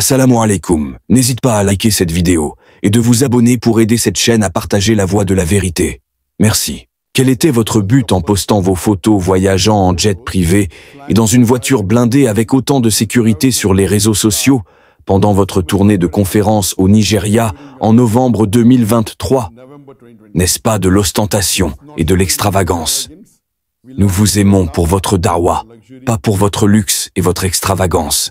Assalamu alaikum. N'hésite pas à liker cette vidéo et de vous abonner pour aider cette chaîne à partager la voie de la vérité. Merci. Quel était votre but en postant vos photos voyageant en jet privé et dans une voiture blindée avec autant de sécurité sur les réseaux sociaux pendant votre tournée de conférence au Nigeria en novembre 2023? N'est-ce pas de l'ostentation et de l'extravagance? Nous vous aimons pour votre darwa, pas pour votre luxe et votre extravagance.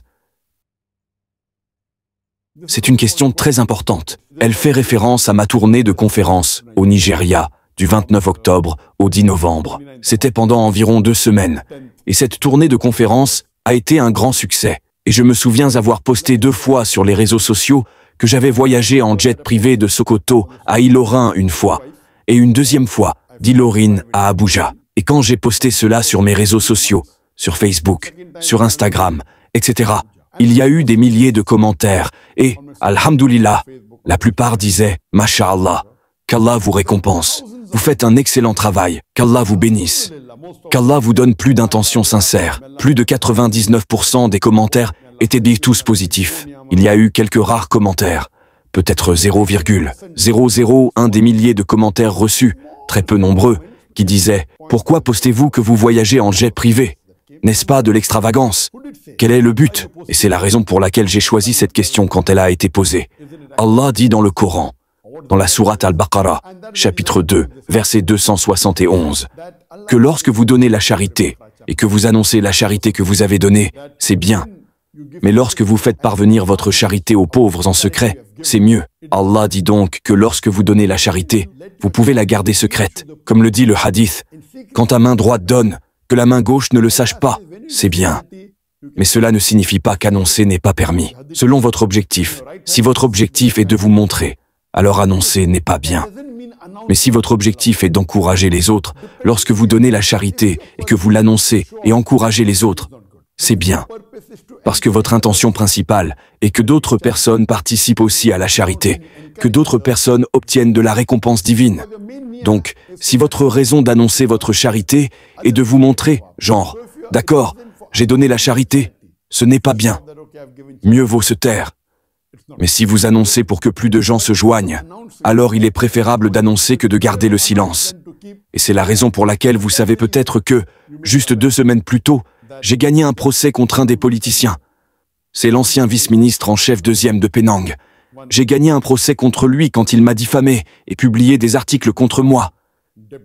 C'est une question très importante. Elle fait référence à ma tournée de conférence au Nigeria du 29 octobre au 10 novembre. C'était pendant environ 2 semaines. Et cette tournée de conférence a été un grand succès. Et je me souviens avoir posté 2 fois sur les réseaux sociaux que j'avais voyagé en jet privé de Sokoto à Ilorin une fois, et une deuxième fois d'Ilorin à Abuja. Et quand j'ai posté cela sur mes réseaux sociaux, sur Facebook, sur Instagram, etc., il y a eu des milliers de commentaires, et, alhamdoulilah, la plupart disaient « Masha'Allah », qu'Allah vous récompense, vous faites un excellent travail, qu'Allah vous bénisse, qu'Allah vous donne plus d'intentions sincères. Plus de 99% des commentaires étaient tous positifs. Il y a eu quelques rares commentaires, peut-être 0,001 des milliers de commentaires reçus, très peu nombreux, qui disaient « Pourquoi postez-vous que vous voyagez en jet privé? N'est-ce pas de l'extravagance? Quel est le but ?» Et c'est la raison pour laquelle j'ai choisi cette question quand elle a été posée. Allah dit dans le Coran, dans la sourate Al-Baqarah, chapitre 2, verset 271, que lorsque vous donnez la charité et que vous annoncez la charité que vous avez donnée, c'est bien. Mais lorsque vous faites parvenir votre charité aux pauvres en secret, c'est mieux. Allah dit donc que lorsque vous donnez la charité, vous pouvez la garder secrète. Comme le dit le hadith, quand ta main droite donne, que la main gauche ne le sache pas, c'est bien. Mais cela ne signifie pas qu'annoncer n'est pas permis. Selon votre objectif, si votre objectif est de vous montrer, alors annoncer n'est pas bien. Mais si votre objectif est d'encourager les autres, lorsque vous donnez la charité et que vous l'annoncez et encouragez les autres, c'est bien. Parce que votre intention principale est que d'autres personnes participent aussi à la charité, que d'autres personnes obtiennent de la récompense divine. Donc, si votre raison d'annoncer votre charité est de vous montrer, genre, d'accord, j'ai donné la charité, ce n'est pas bien. Mieux vaut se taire. Mais si vous annoncez pour que plus de gens se joignent, alors il est préférable d'annoncer que de garder le silence. Et c'est la raison pour laquelle vous savez peut-être que, juste 2 semaines plus tôt, j'ai gagné un procès contre un des politiciens. C'est l'ancien vice-ministre en chef 2e de Penang. J'ai gagné un procès contre lui quand il m'a diffamé et publié des articles contre moi.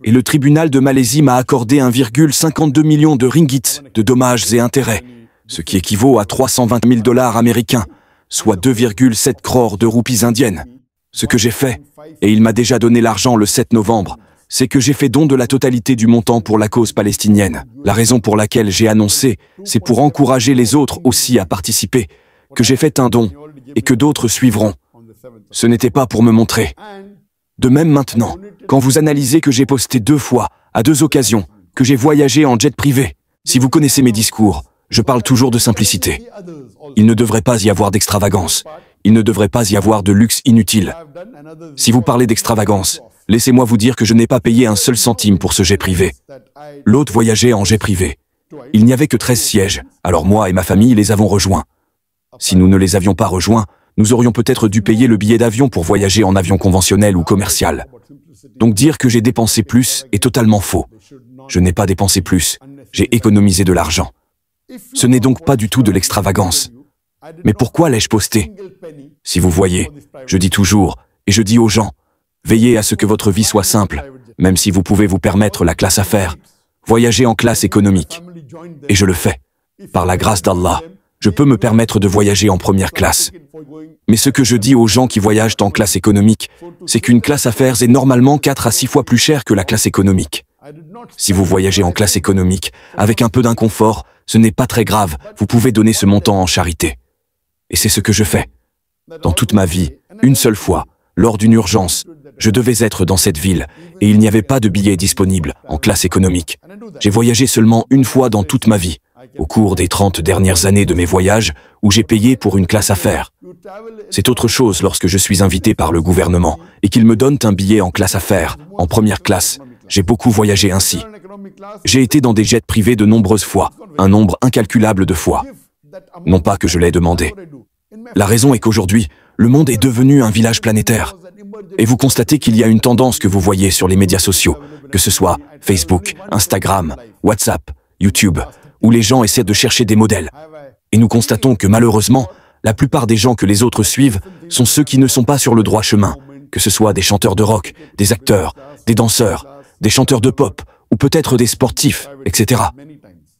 Et le tribunal de Malaisie m'a accordé 1,52 million de ringgits de dommages et intérêts, ce qui équivaut à 320 000 $ américains, soit 2,7 crores de roupies indiennes. Ce que j'ai fait, et il m'a déjà donné l'argent le 7 novembre, c'est que j'ai fait don de la totalité du montant pour la cause palestinienne. La raison pour laquelle j'ai annoncé, c'est pour encourager les autres aussi à participer, que j'ai fait un don, et que d'autres suivront. Ce n'était pas pour me montrer. De même maintenant, quand vous analysez que j'ai posté 2 fois, à 2 occasions, que j'ai voyagé en jet privé, si vous connaissez mes discours, je parle toujours de simplicité. Il ne devrait pas y avoir d'extravagance. Il ne devrait pas y avoir de luxe inutile. Si vous parlez d'extravagance, laissez-moi vous dire que je n'ai pas payé un seul centime pour ce jet privé. L'autre voyageait en jet privé. Il n'y avait que 13 sièges, alors moi et ma famille les avons rejoints. Si nous ne les avions pas rejoints, nous aurions peut-être dû payer le billet d'avion pour voyager en avion conventionnel ou commercial. Donc dire que j'ai dépensé plus est totalement faux. Je n'ai pas dépensé plus, j'ai économisé de l'argent. Ce n'est donc pas du tout de l'extravagance. Mais pourquoi l'ai-je posté? Si vous voyez, je dis toujours, et je dis aux gens, veillez à ce que votre vie soit simple, même si vous pouvez vous permettre la classe affaires. Voyagez en classe économique. Et je le fais. Par la grâce d'Allah, je peux me permettre de voyager en première classe. Mais ce que je dis aux gens qui voyagent en classe économique, c'est qu'une classe affaires est normalement 4 à 6 fois plus chère que la classe économique. Si vous voyagez en classe économique, avec un peu d'inconfort, ce n'est pas très grave, vous pouvez donner ce montant en charité. Et c'est ce que je fais. Dans toute ma vie, une seule fois, lors d'une urgence, je devais être dans cette ville, et il n'y avait pas de billets disponibles en classe économique. J'ai voyagé seulement une fois dans toute ma vie, au cours des 30 dernières années de mes voyages, où j'ai payé pour une classe affaires. C'est autre chose lorsque je suis invité par le gouvernement, et qu'ils me donnent un billet en classe affaires, en première classe. J'ai beaucoup voyagé ainsi. J'ai été dans des jets privés de nombreuses fois, un nombre incalculable de fois. Non pas que je l'ai demandé. La raison est qu'aujourd'hui, le monde est devenu un village planétaire. Et vous constatez qu'il y a une tendance que vous voyez sur les médias sociaux, que ce soit Facebook, Instagram, WhatsApp, YouTube, où les gens essaient de chercher des modèles. Et nous constatons que malheureusement, la plupart des gens que les autres suivent sont ceux qui ne sont pas sur le droit chemin, que ce soit des chanteurs de rock, des acteurs, des danseurs, des chanteurs de pop, ou peut-être des sportifs, etc.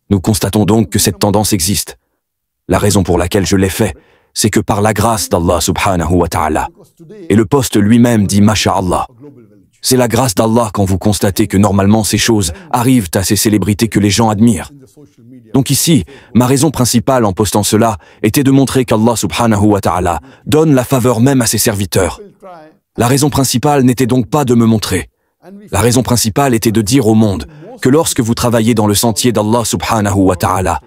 Nous constatons donc que cette tendance existe. La raison pour laquelle je l'ai fait, c'est que par la grâce d'Allah subhanahu wa ta'ala, et le poste lui-même dit Masha'Allah, c'est la grâce d'Allah quand vous constatez que normalement ces choses arrivent à ces célébrités que les gens admirent. Donc ici, ma raison principale en postant cela était de montrer qu'Allah subhanahu wa ta'ala donne la faveur même à ses serviteurs. La raison principale n'était donc pas de me montrer. La raison principale était de dire au monde que lorsque vous travaillez dans le sentier d'Allah subhanahu wa ta'ala,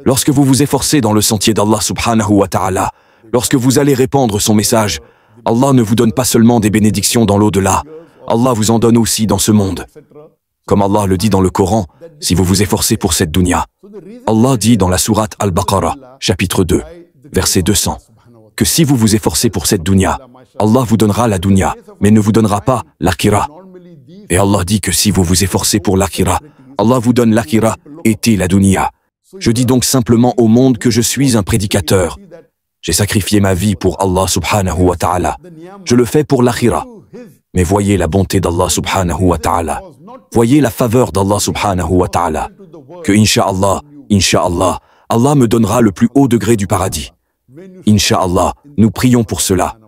lorsque vous vous efforcez dans le sentier d'Allah subhanahu wa ta'ala, lorsque vous allez répandre son message, Allah ne vous donne pas seulement des bénédictions dans l'au-delà, Allah vous en donne aussi dans ce monde. Comme Allah le dit dans le Coran, si vous vous efforcez pour cette dunya. Allah dit dans la sourate Al-Baqarah, chapitre 2, verset 200, que si vous vous efforcez pour cette dunya, Allah vous donnera la dunya, mais ne vous donnera pas l'akhira. Et Allah dit que si vous vous efforcez pour l'akhira, Allah vous donne l'akhira et la dunya. Je dis donc simplement au monde que je suis un prédicateur. J'ai sacrifié ma vie pour Allah subhanahu wa ta'ala. Je le fais pour l'akhira. Mais voyez la bonté d'Allah subhanahu wa ta'ala. Voyez la faveur d'Allah subhanahu wa ta'ala. Que Inch'Allah, Allah me donnera le plus haut degré du paradis. Inch'Allah, nous prions pour cela.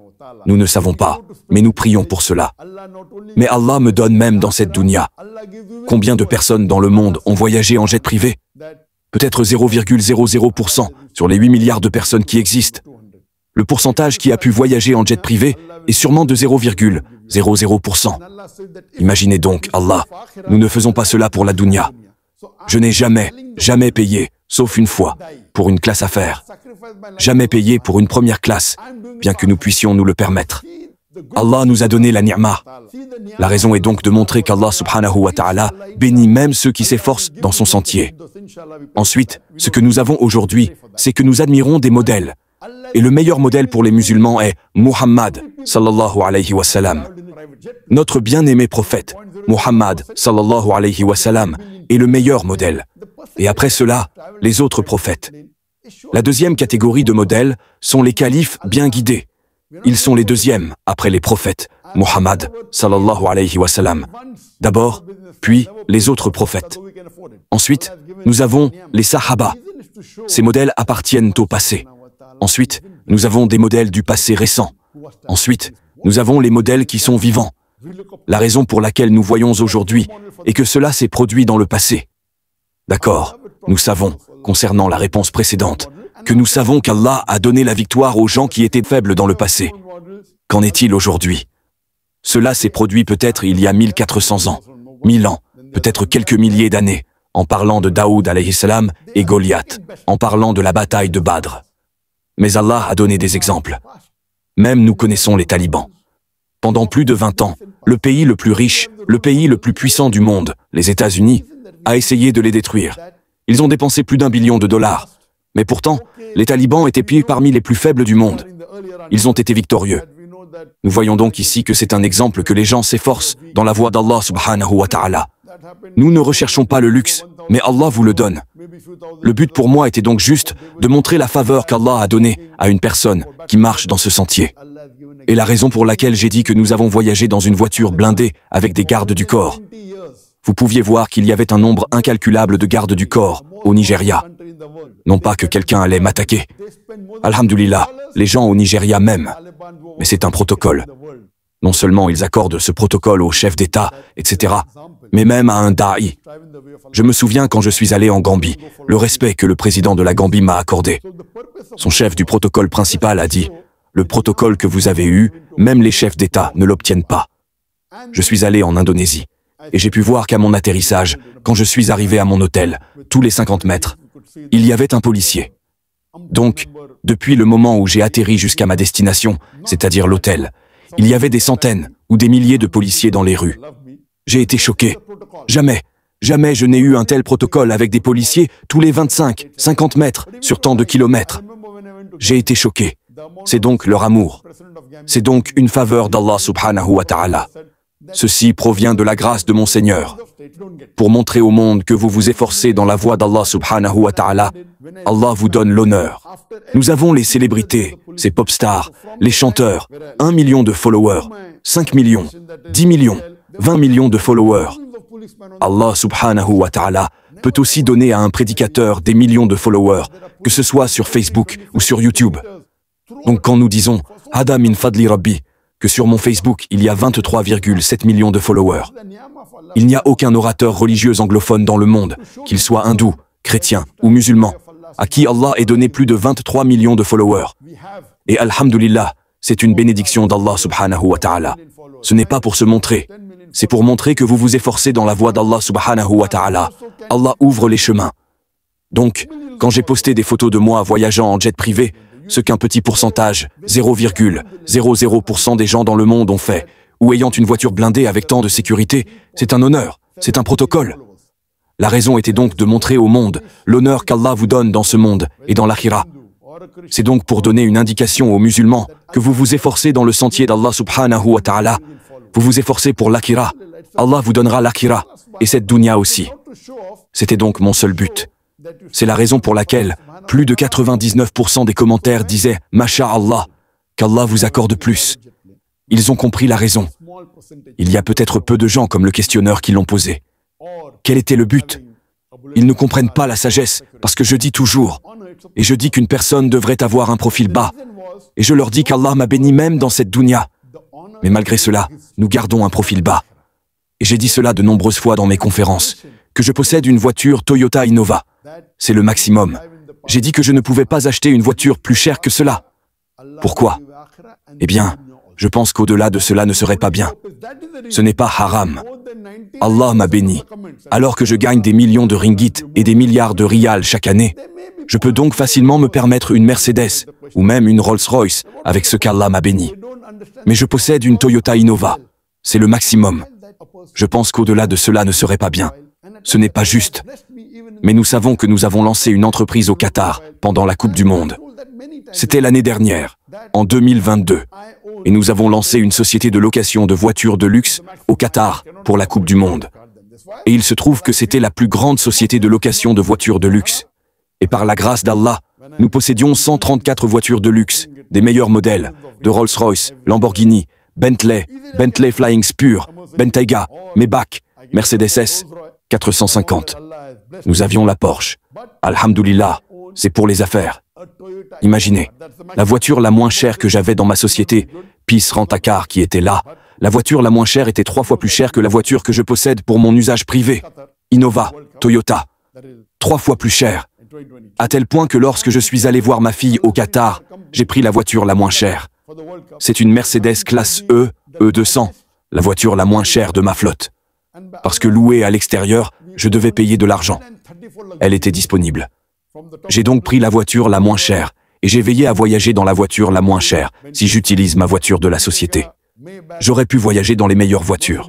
Nous ne savons pas, mais nous prions pour cela. Mais Allah me donne même dans cette dunya. Combien de personnes dans le monde ont voyagé en jet privé? Peut-être 0,00% sur les 8 milliards de personnes qui existent. Le pourcentage qui a pu voyager en jet privé est sûrement de 0,00%. Imaginez donc, Allah, nous ne faisons pas cela pour la dunya. Je n'ai jamais payé, sauf une fois, pour une classe affaires. Jamais payé pour une première classe, bien que nous puissions nous le permettre. Allah nous a donné la ni'ma. La raison est donc de montrer qu'Allah subhanahu wa ta'ala bénit même ceux qui s'efforcent dans son sentier. Ensuite, ce que nous avons aujourd'hui, c'est que nous admirons des modèles. Et le meilleur modèle pour les musulmans est Muhammad, sallallahu alayhi wa sallam. Notre bien-aimé prophète, Muhammad, sallallahu alayhi wa sallam, est le meilleur modèle. Et après cela, les autres prophètes. La deuxième catégorie de modèles sont les califes bien guidés. Ils sont les deuxièmes, après les prophètes, Muhammad, sallallahu alayhi wa sallam. D'abord, puis les autres prophètes. Ensuite, nous avons les sahaba. Ces modèles appartiennent au passé. Ensuite, nous avons des modèles du passé récent. Ensuite, nous avons les modèles qui sont vivants. La raison pour laquelle nous voyons aujourd'hui est que cela s'est produit dans le passé. D'accord, nous savons, concernant la réponse précédente, que nous savons qu'Allah a donné la victoire aux gens qui étaient faibles dans le passé. Qu'en est-il aujourd'hui? Cela s'est produit peut-être il y a 1400 ans, 1000 ans, peut-être quelques milliers d'années, en parlant de Daoud alayhi salam et Goliath, en parlant de la bataille de Badr. Mais Allah a donné des exemples. Même nous connaissons les talibans. Pendant plus de 20 ans, le pays le plus riche, le pays le plus puissant du monde, les États-Unis, a essayé de les détruire. Ils ont dépensé plus d'1 billion de dollars. Mais pourtant, les talibans étaient parmi les plus faibles du monde. Ils ont été victorieux. Nous voyons donc ici que c'est un exemple que les gens s'efforcent dans la voie d'Allah subhanahu wa ta'ala. Nous ne recherchons pas le luxe, mais Allah vous le donne. Le but pour moi était donc juste de montrer la faveur qu'Allah a donnée à une personne qui marche dans ce sentier. Et la raison pour laquelle j'ai dit que nous avons voyagé dans une voiture blindée avec des gardes du corps. Vous pouviez voir qu'il y avait un nombre incalculable de gardes du corps au Nigeria. Non pas que quelqu'un allait m'attaquer. Alhamdulillah, les gens au Nigeria m'aiment. Mais c'est un protocole. Non seulement ils accordent ce protocole aux chefs d'État, etc., mais même à un da'i. Je me souviens quand je suis allé en Gambie, le respect que le président de la Gambie m'a accordé. Son chef du protocole principal a dit « Le protocole que vous avez eu, même les chefs d'État ne l'obtiennent pas. » Je suis allé en Indonésie, et j'ai pu voir qu'à mon atterrissage, quand je suis arrivé à mon hôtel, tous les 50 mètres, il y avait un policier. Donc, depuis le moment où j'ai atterri jusqu'à ma destination, c'est-à-dire l'hôtel, il y avait des centaines ou des milliers de policiers dans les rues. J'ai été choqué. Jamais je n'ai eu un tel protocole avec des policiers tous les 25, 50 mètres sur tant de kilomètres. J'ai été choqué. C'est donc leur amour. C'est donc une faveur d'Allah subhanahu wa ta'ala. Ceci provient de la grâce de mon Seigneur. Pour montrer au monde que vous vous efforcez dans la voie d'Allah subhanahu wa ta'ala, Allah vous donne l'honneur. Nous avons les célébrités, ces pop stars, les chanteurs, 1 million de followers, 5 millions, 10 millions, 20 millions de followers. Allah subhanahu wa ta'ala peut aussi donner à un prédicateur des millions de followers, que ce soit sur Facebook ou sur YouTube. Donc quand nous disons « Hada min fadli Rabbi », que sur mon Facebook il y a 23,7 millions de followers, il n'y a aucun orateur religieux anglophone dans le monde, qu'il soit hindou, chrétien ou musulman, à qui Allah ait donné plus de 23 millions de followers. Et alhamdulillah, c'est une bénédiction d'Allah subhanahu wa ta'ala. Ce n'est pas pour se montrer, c'est pour montrer que vous vous efforcez dans la voie d'Allah subhanahu wa ta'ala. Allah ouvre les chemins. Donc, quand j'ai posté des photos de moi voyageant en jet privé, ce qu'un petit pourcentage, 0,00% des gens dans le monde ont fait, ou ayant une voiture blindée avec tant de sécurité, c'est un honneur, c'est un protocole. La raison était donc de montrer au monde l'honneur qu'Allah vous donne dans ce monde et dans l'akhira. C'est donc pour donner une indication aux musulmans que vous vous efforcez dans le sentier d'Allah subhanahu wa ta'ala. Vous vous efforcez pour l'akhira. Allah vous donnera l'akhira et cette dunya aussi. C'était donc mon seul but. C'est la raison pour laquelle plus de 99% des commentaires disaient « Masha'Allah », qu'Allah vous accorde plus. Ils ont compris la raison. Il y a peut-être peu de gens comme le questionneur qui l'ont posé. Quel était le but? Ils ne comprennent pas la sagesse, parce que je dis toujours, et je dis qu'une personne devrait avoir un profil bas, et je leur dis qu'Allah m'a béni même dans cette dunya. Mais malgré cela, nous gardons un profil bas. Et j'ai dit cela de nombreuses fois dans mes conférences, que je possède une voiture Toyota Innova. C'est le maximum. J'ai dit que je ne pouvais pas acheter une voiture plus chère que cela. Pourquoi? Eh bien, je pense qu'au-delà de cela ne serait pas bien. Ce n'est pas haram. Allah m'a béni. Alors que je gagne des millions de ringgit et des milliards de riyals chaque année, je peux donc facilement me permettre une Mercedes ou même une Rolls-Royce avec ce qu'Allah m'a béni. Mais je possède une Toyota Innova. C'est le maximum. Je pense qu'au-delà de cela ne serait pas bien. Ce n'est pas juste. Mais nous savons que nous avons lancé une entreprise au Qatar pendant la Coupe du Monde. C'était l'année dernière, en 2022. Et nous avons lancé une société de location de voitures de luxe au Qatar pour la Coupe du Monde. Et il se trouve que c'était la plus grande société de location de voitures de luxe. Et par la grâce d'Allah, nous possédions 134 voitures de luxe, des meilleurs modèles, de Rolls-Royce, Lamborghini, Bentley, Bentley Flying Spur, Bentayga, Maybach, Mercedes S, 450. Nous avions la Porsche. Alhamdulillah, c'est pour les affaires. Imaginez, la voiture la moins chère que j'avais dans ma société, Peace Rent-A-Car qui était là, la voiture la moins chère était 3 fois plus chère que la voiture que je possède pour mon usage privé. Innova, Toyota, 3 fois plus chère. À tel point que lorsque je suis allé voir ma fille au Qatar, j'ai pris la voiture la moins chère. C'est une Mercedes classe E, E200, la voiture la moins chère de ma flotte. Parce que louée à l'extérieur, je devais payer de l'argent. Elle était disponible. J'ai donc pris la voiture la moins chère, et j'ai veillé à voyager dans la voiture la moins chère, si j'utilise ma voiture de la société. J'aurais pu voyager dans les meilleures voitures.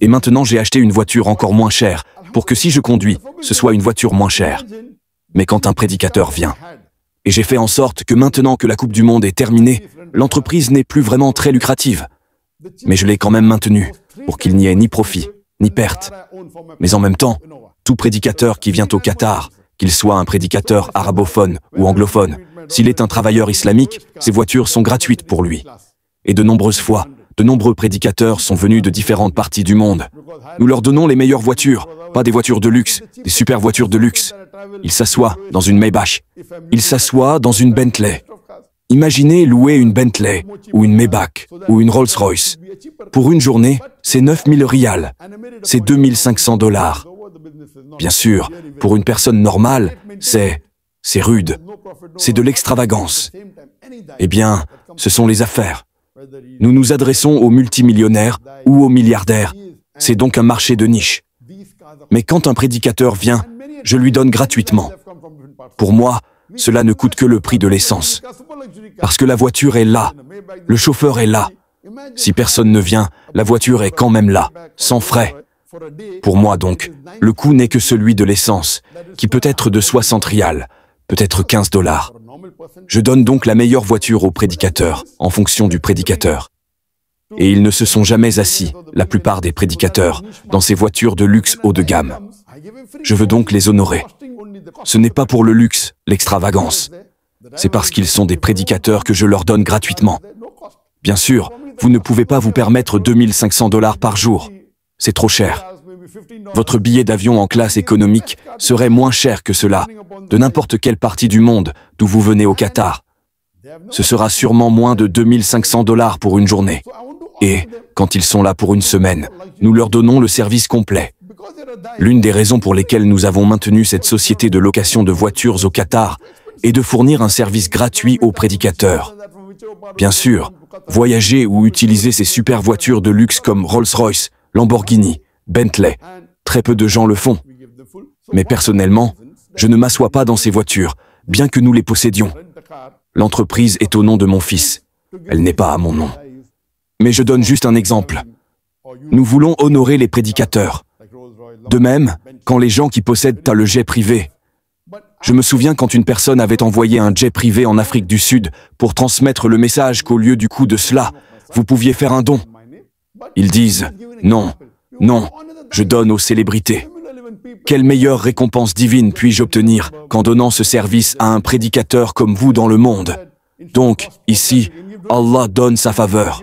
Et maintenant j'ai acheté une voiture encore moins chère, pour que si je conduis, ce soit une voiture moins chère. Mais quand un prédicateur vient, et j'ai fait en sorte que maintenant que la Coupe du Monde est terminée, l'entreprise n'est plus vraiment très lucrative. Mais je l'ai quand même maintenue, pour qu'il n'y ait ni profit, ni perte. Mais en même temps, tout prédicateur qui vient au Qatar, qu'il soit un prédicateur arabophone ou anglophone, s'il est un travailleur islamique, ces voitures sont gratuites pour lui. Et de nombreuses fois, de nombreux prédicateurs sont venus de différentes parties du monde. Nous leur donnons les meilleures voitures, pas des voitures de luxe, des super voitures de luxe. Ils s'assoient dans une Maybach. Ils s'assoient dans une Bentley. Imaginez louer une Bentley, ou une Maybach, ou une Rolls-Royce. Pour une journée, c'est 9000 riyals. C'est 2500 $. Bien sûr, pour une personne normale, c'est rude. C'est de l'extravagance. Eh bien, ce sont les affaires. Nous nous adressons aux multimillionnaires ou aux milliardaires. C'est donc un marché de niche. Mais quand un prédicateur vient, je lui donne gratuitement. Pour moi, cela ne coûte que le prix de l'essence. Parce que la voiture est là, le chauffeur est là. Si personne ne vient, la voiture est quand même là, sans frais. Pour moi donc, le coût n'est que celui de l'essence, qui peut être de 60 riyals, peut-être 15 $. Je donne donc la meilleure voiture au prédicateur, en fonction du prédicateur. Et ils ne se sont jamais assis, la plupart des prédicateurs, dans ces voitures de luxe haut de gamme. Je veux donc les honorer. Ce n'est pas pour le luxe, l'extravagance. C'est parce qu'ils sont des prédicateurs que je leur donne gratuitement. Bien sûr, vous ne pouvez pas vous permettre 2500 $ par jour. C'est trop cher. Votre billet d'avion en classe économique serait moins cher que cela, de n'importe quelle partie du monde d'où vous venez au Qatar. Ce sera sûrement moins de 2500 $ pour une journée. Et, quand ils sont là pour une semaine, nous leur donnons le service complet. L'une des raisons pour lesquelles nous avons maintenu cette société de location de voitures au Qatar est de fournir un service gratuit aux prédicateurs. Bien sûr, voyager ou utiliser ces super voitures de luxe comme Rolls-Royce, Lamborghini, Bentley, très peu de gens le font. Mais personnellement, je ne m'assois pas dans ces voitures, bien que nous les possédions. L'entreprise est au nom de mon fils. Elle n'est pas à mon nom. Mais je donne juste un exemple. Nous voulons honorer les prédicateurs. De même, quand les gens qui possèdent le jet privé. Je me souviens quand une personne avait envoyé un jet privé en Afrique du Sud pour transmettre le message qu'au lieu du coût de cela, vous pouviez faire un don. Ils disent « Non, non, je donne aux célébrités ». Quelle meilleure récompense divine puis-je obtenir qu'en donnant ce service à un prédicateur comme vous dans le monde? Donc, ici, Allah donne sa faveur.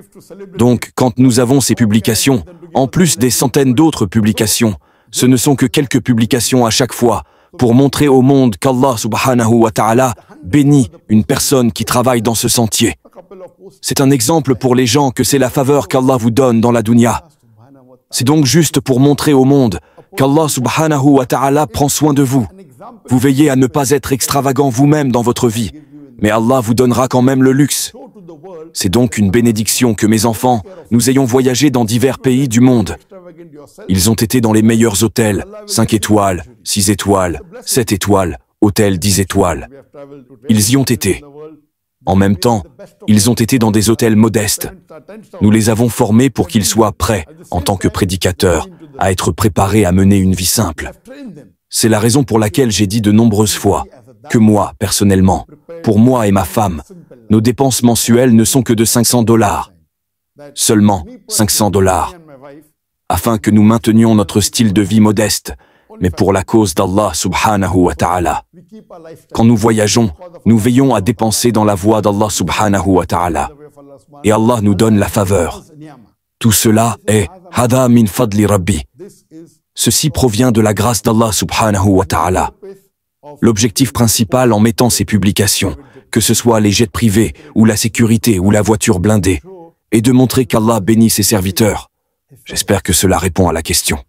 Donc, quand nous avons ces publications, en plus des centaines d'autres publications, ce ne sont que quelques publications à chaque fois, pour montrer au monde qu'Allah subhanahu wa ta'ala bénit une personne qui travaille dans ce sentier. C'est un exemple pour les gens que c'est la faveur qu'Allah vous donne dans la dunya. C'est donc juste pour montrer au monde qu'Allah subhanahu wa ta'ala prend soin de vous. Vous veillez à ne pas être extravagant vous-même dans votre vie, mais Allah vous donnera quand même le luxe. C'est donc une bénédiction que mes enfants, nous ayons voyagé dans divers pays du monde. Ils ont été dans les meilleurs hôtels, 5 étoiles, 6 étoiles, 7 étoiles, hôtels 10 étoiles. Ils y ont été. En même temps, ils ont été dans des hôtels modestes. Nous les avons formés pour qu'ils soient prêts, en tant que prédicateurs, à être préparés à mener une vie simple. C'est la raison pour laquelle j'ai dit de nombreuses fois que moi, personnellement, pour moi et ma femme, nos dépenses mensuelles ne sont que de 500 $. Seulement 500 $. Afin que nous maintenions notre style de vie modeste, mais pour la cause d'Allah subhanahu wa ta'ala. Quand nous voyageons, nous veillons à dépenser dans la voie d'Allah subhanahu wa ta'ala. Et Allah nous donne la faveur. Tout cela est « Hada min fadli Rabbi ». Ceci provient de la grâce d'Allah subhanahu wa ta'ala. L'objectif principal en mettant ces publications, que ce soit les jets privés, ou la sécurité, ou la voiture blindée, est de montrer qu'Allah bénit ses serviteurs. J'espère que cela répond à la question.